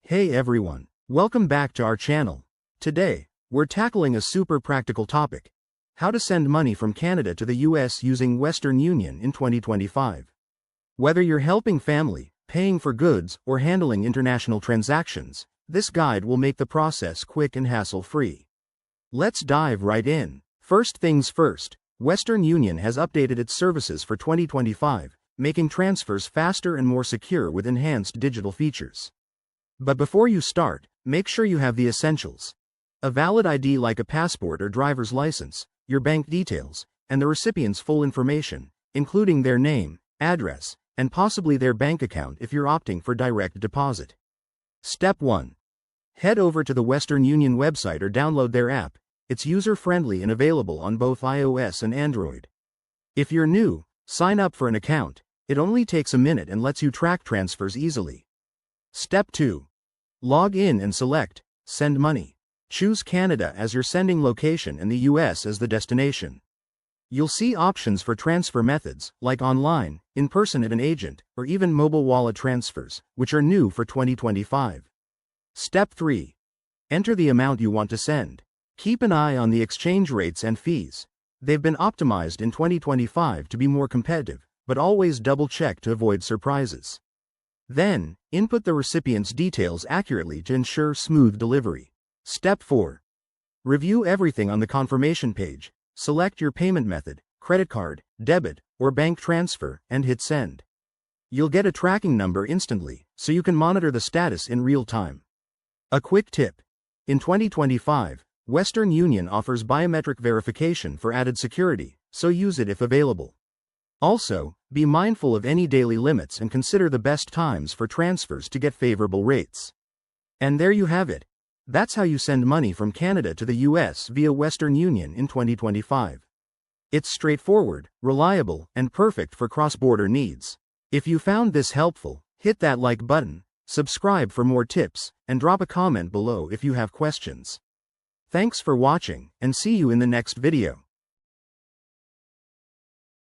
Hey everyone, welcome back to our channel. Today, we're tackling a super practical topic: how to send money from Canada to the US using Western Union in 2025. Whether you're helping family, paying for goods, or handling international transactions, this guide will make the process quick and hassle-free. Let's dive right in. First things first, Western Union has updated its services for 2025, making transfers faster and more secure with enhanced digital features. But before you start, make sure you have the essentials: a valid ID like a passport or driver's license, your bank details, and the recipient's full information, including their name, address, and possibly their bank account if you're opting for direct deposit. Step 1. Head over to the Western Union website or download their app. It's user-friendly and available on both iOS and Android. If you're new, sign up for an account. It only takes a minute and lets you track transfers easily. Step 2. Log in and select Send Money. Choose Canada as your sending location and the US as the destination. You'll see options for transfer methods, like online, in person at an agent, or even mobile wallet transfers, which are new for 2025. Step 3. Enter the amount you want to send. Keep an eye on the exchange rates and fees. They've been optimized in 2025 to be more competitive, but always double-check to avoid surprises. Then, input the recipient's details accurately to ensure smooth delivery. Step 4. Review everything on the confirmation page. Select your payment method, credit card, debit, or bank transfer, and hit send. You'll get a tracking number instantly, so you can monitor the status in real time. A quick tip: in 2025, Western Union offers biometric verification for added security, so use it if available. Also, be mindful of any daily limits and consider the best times for transfers to get favorable rates. And there you have it. That's how you send money from Canada to the US via Western Union in 2025. It's straightforward, reliable, and perfect for cross-border needs. If you found this helpful, hit that like button, subscribe for more tips, and drop a comment below if you have questions. Thanks for watching, and see you in the next video.